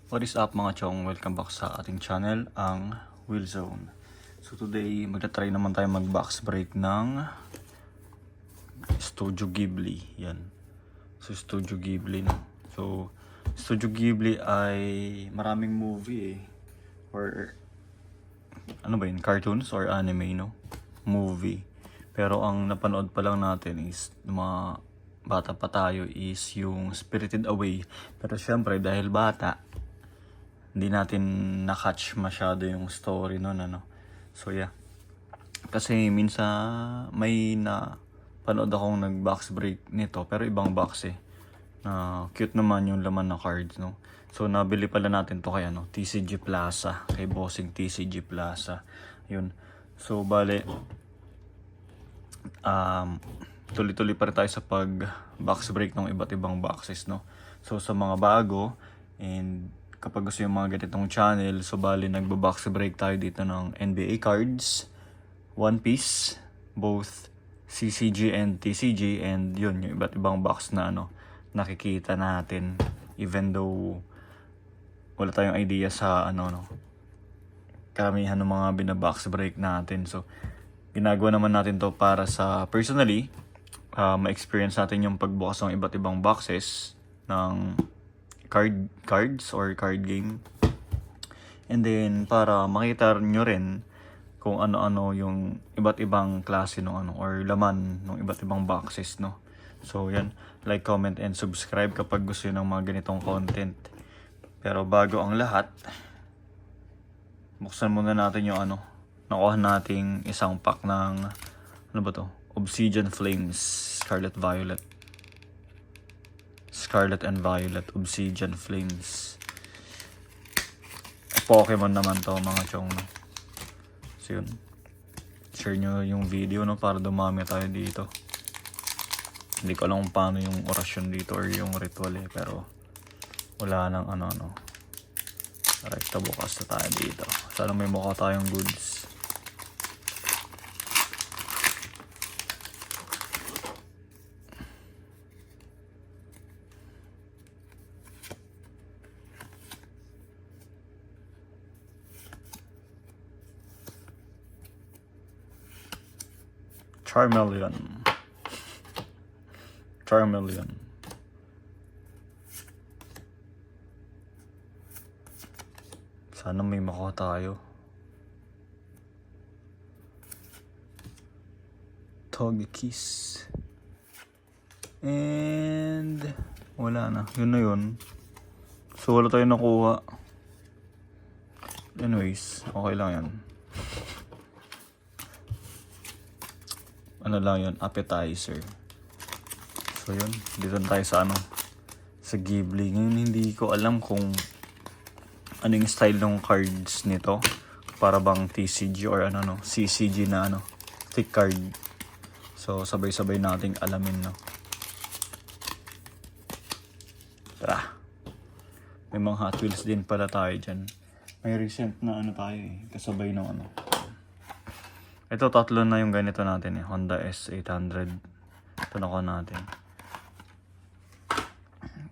What is up mga chong? Welcome back sa ating channel, ang Willzone. So today, magta-try naman tayo mag-box break ng Studio Ghibli. Yan. So Studio Ghibli, no? So Studio Ghibli ay maraming movie or ano ba yun? Cartoons or anime, no? Movie. Pero ang napanood pa lang natin is mga bata pa tayo is yung Spirited Away. Pero syempre dahil bata, hindi natin na-catch masyado yung story nun, ano. So yeah. Kasi minsan may na panood akong nag-box break nito, pero ibang box eh. Na cute naman yung laman ng cards, no. So nabili pala natin to kay ano, TCG Plaza, kay bossing TCG Plaza. Yun. So bale tuloy-tuloy pa rin tayo sa pag box break ng iba't ibang boxes, no. So sa mga bago and kapag gusto yung mga ganitong channel, so bali nagbo-box break tayo dito ng NBA cards, One Piece, both CCG and TCG, and yun, yung iba't ibang box na ano, nakikita natin, even though wala tayong idea sa ano, no, karamihan ng mga binabox break natin. So ginagawa naman natin to para sa personally, ma-experience natin yung pagbukas ng iba't ibang boxes ng cards or card game. And then para makita nyo rin kung ano-ano yung iba't ibang klase ng ano or laman ng iba't ibang boxes, no. So yan, like, comment and subscribe kapag gusto nyo ng mga ganitong content. Pero bago ang lahat, buksan muna natin yung ano, nakuha nating isang pack ng ano ba to? Obsidian Flames, Scarlet and Violet Obsidian Flames. Pokemon naman to mga chong, no? So yun, share nyo yung video, no, para dumami tayo dito. Hindi ko alam kung paano yung orasyon dito or yung ritual eh, pero wala nang ano. Rekta, bukas na tayo dito. Sana may mukha tayong goods. Charmeleon. Sana may makuha tayo. Togekiss. And wala na. Yun na yun. So wala tayo nakuha. Anyways, okay lang yan. Ano lang yun, appetizer. So yun, dito tayo sa ano, sa Ghibli. Ngayon hindi ko alam kung ano yung style ng cards nito. Para bang TCG or ano, no, CCG na ano, thick card. So sabay-sabay nating alamin, no. Tara. May mga Hot Wheels din pala tayo dyan. May recent na ano tayo eh, kasabay ng ano. Ito, tatlo na yung ganito natin eh. Honda S800. Ito nakuha natin.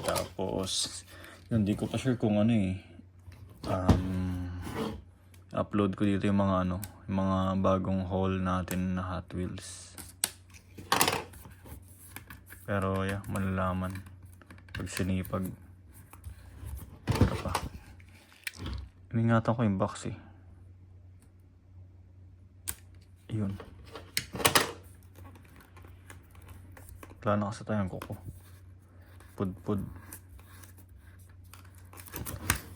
Tapos, yun, di ko pa sure kung ano eh. Upload ko dito yung mga ano, yung mga bagong haul natin na Hot Wheels. Pero yeah, malalaman pag sinipag. Ito pa. Iningatan ko yung box eh. Yun. Plano kasi tayong kuko. Pud.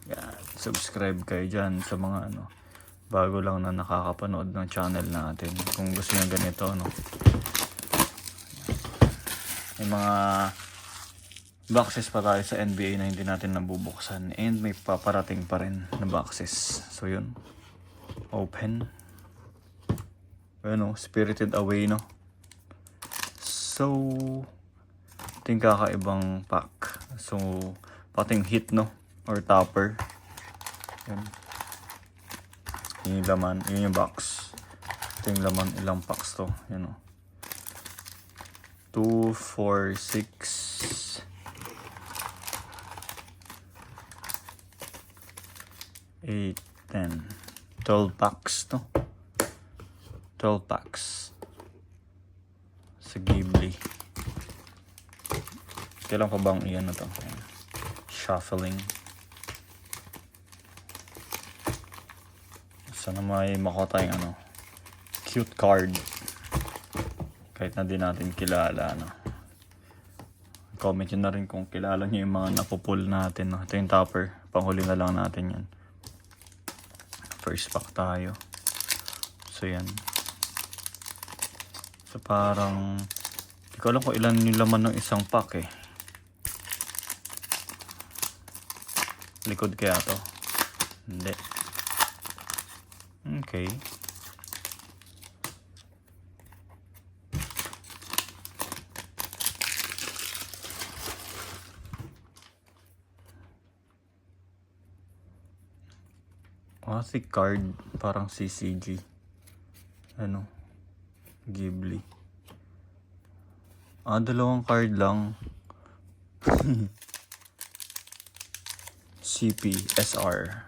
Yan. Subscribe kayo dyan sa mga ano, bago lang na nakakapanood ng channel natin. Kung gusto nyo ganito, no. May mga boxes pa tayo sa NBA na hindi natin nabubuksan. And may paparating pa rin na boxes. So yun. Open. Ano, Spirited Away, no. So ito yung kakaibang pack. So pating hit, no, or topper. Yan. Yun yung laman, yun yung box. Ito yung laman, ilang packs to. Yan, no. 2, 4, 6 8, 10, 12 packs to. 12 packs sa Ghibli. Kailan pa bang iyan na to? Ayan. Shuffling. Sana may makuha tayong cute card. Kahit na din natin kilala. Comment nyo na rin kung kilala nyo yung mga napupull natin. Ito yung topper. Panghuli na lang natin yan. First pack tayo. So yan. So parang hindi ko alam kung ilan yung laman ng isang pack eh. Likod kaya to? Hindi. Okay. Si card. Parang CCG. Ghibli. Dalawang card lang. CP, SR.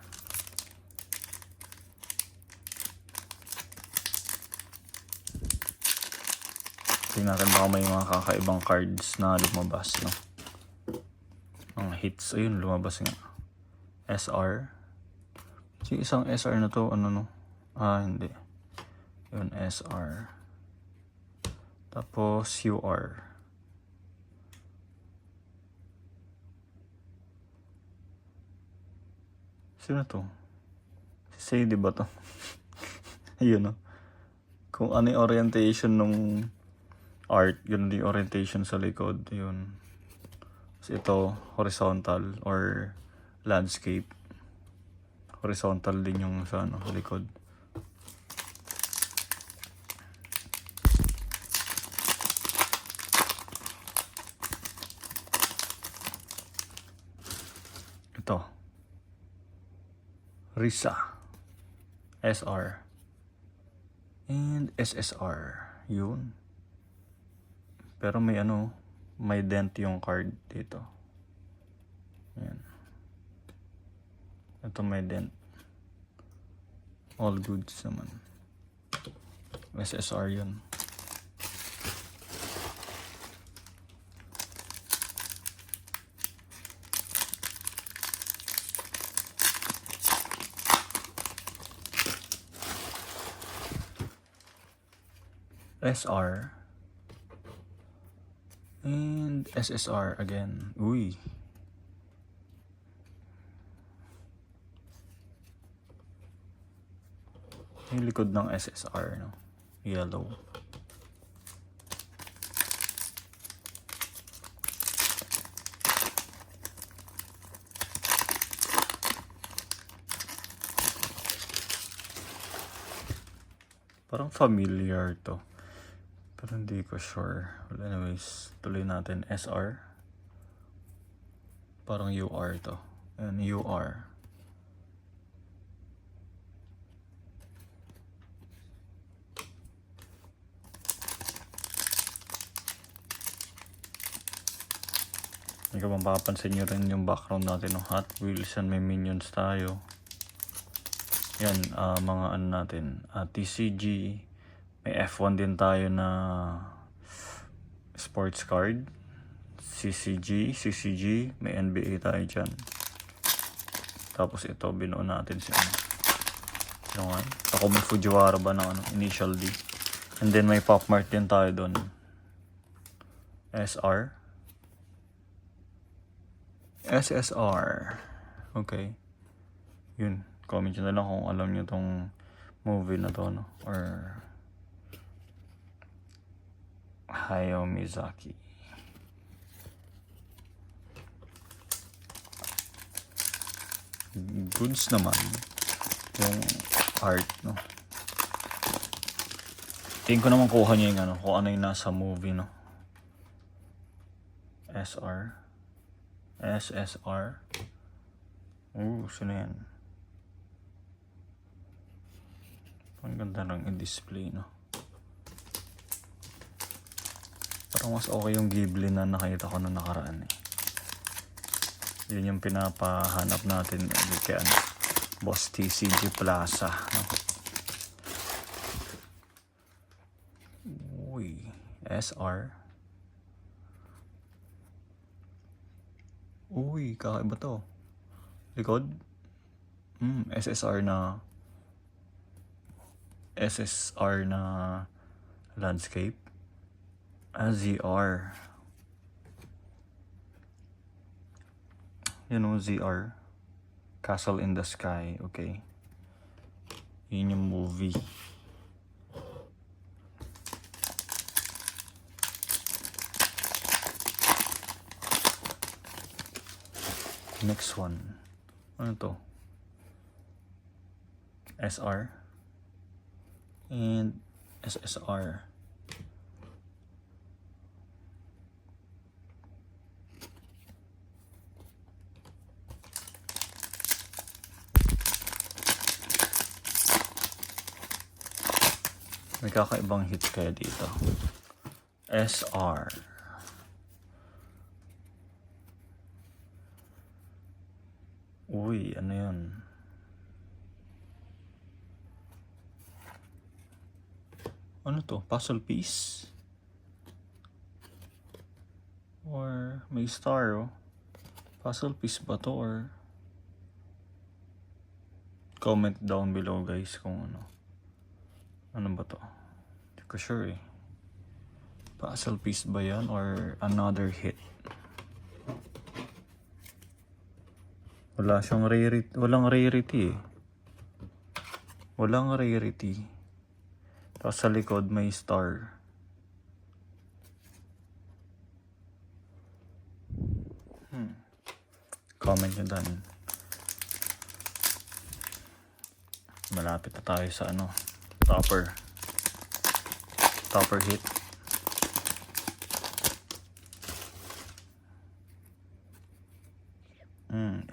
Tingnan natin baka may mga kakaibang cards na lumabas, no? Ang hits, ayun, lumabas nga. SR. Yung isang SR na to, hindi. Yun, SR. Tapos, UR. Sino to? Si Sadie ba to? Ayun, no? Kung ano yung orientation nung art, yun yung orientation sa likod. Yun. So, ito, horizontal or landscape. Horizontal din yung sa likod. Ito. Risa. SR. And SSR. Yun. Pero may may dent yung card dito. Yan. Ito may dent. All goods naman. SSR yun. SR. And SSR again. Uy. Yung likod ng SSR, no? Yellow. Parang familiar to. Pero hindi ko sure. Well, anyways, tuloy natin. SR. Parang UR to. And UR. Kung mapapansin nyo rin yung background natin ng Hot Wheels and may Minions tayo. Yan, mga natin. TCG. May F1 din tayo na sports card. CCG. May NBA tayo dyan. Tapos ito, binuo natin siya. Ako may Fujiwara ba ng initial D. And then may Pop Mart din tayo doon. SR. SSR. Okay. Yun. Comment nyo na lang kung alam nyo tong movie na to, no? Or Hayao Miyazaki. Goods naman yung art, no? Tingin ko naman kuha niya yung kung ano yung nasa movie, no? SSR. Sino yan? Ang ganda lang i-display, no? Parang mas okay yung Ghibli na nakita ko na nakaraan, eh. Yun yung pinapahanap natin kay Boss TCG Plaza, no? Uy, SR. Uy, kakaiba to. Likod? SSR na landscape. ZR. You know, ZR. Castle in the Sky. Okay. Yun yung movie. Next one. Ano to? SR. And SSR. May kakaibang hit kaya dito. SR. Uy, ano yun? Ano to? Puzzle piece? Or may star, oh. Puzzle piece ba to or... Comment down below guys kung ano. Ano ba to? Hindi ko sure eh. Puzzle piece ba yan or another hit? Wala siyang rarity. Walang rarity eh. Walang rarity. Tapos sa likod may star. Comment nyo dan. Malapit na tayo sa ano. Topper hit.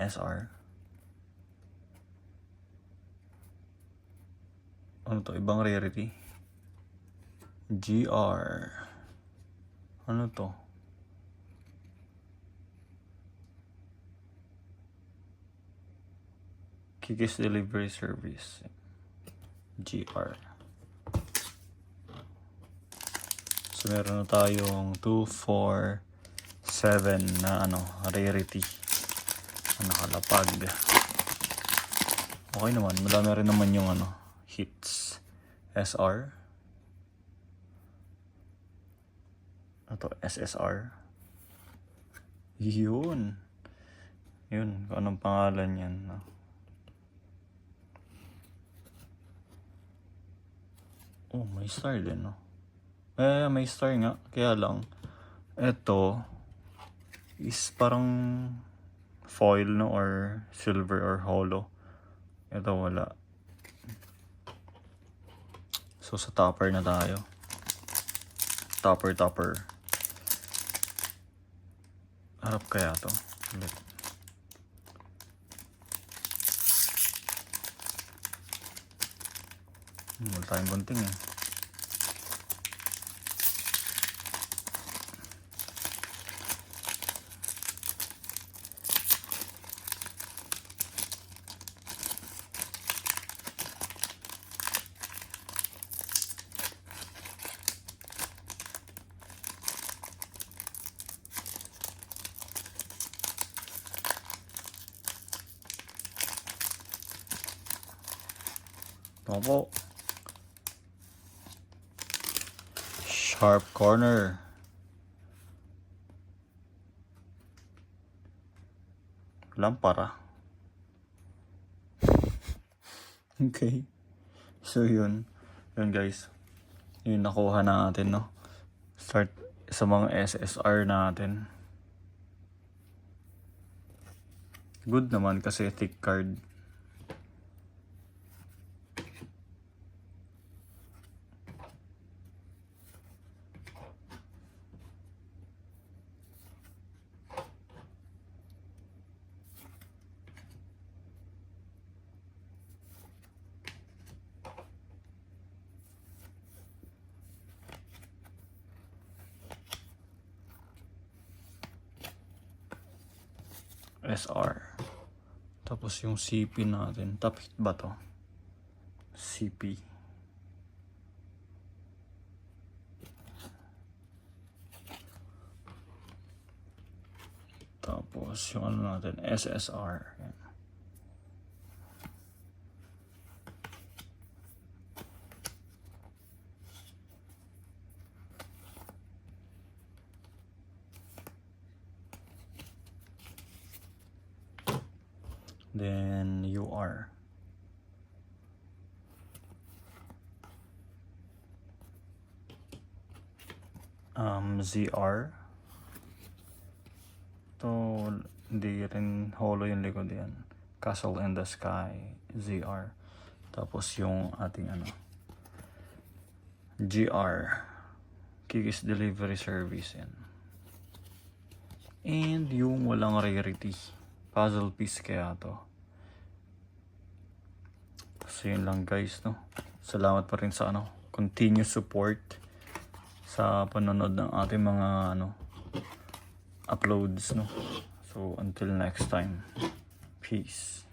SR. Ano to? Ibang rarity. GR. Ano to? Kikis Delivery Service. GR. So meron na tayong 2, 4, 7 na ano, rarity. Nakalapag. Okay naman, madami rin naman yung ano, hits. SR. Ito, SSR. Yun, kung anong pangalan yan, no? Oh, may star din, no? May star nga, kaya lang ito is parang foil, no, or silver or hollow. Ito wala. So sa topper na tayo. Topper. Harap kaya to ulit. Wala tayong bunting eh. Opo. Sharp corner. Lampara. Okay. So yun guys. Yun nakuha natin, no. Start sa mga SSR natin. Good naman kasi thick card. SR. Tapos yung CP natin, top hit ba to? CP. Tapos yung ano natin, SSR. Yan. Then UR. ZR. To hindi rin holo yung likod yan. Castle in the Sky. ZR. Tapos yung ating ano, GR. Kikis Delivery Service yan. And yung walang rarity. Puzzle piece kaya to. So yun lang guys, no. Salamat pa rin sa ano, continuous support sa panonood ng ating mga ano, uploads, no. So until next time. Peace.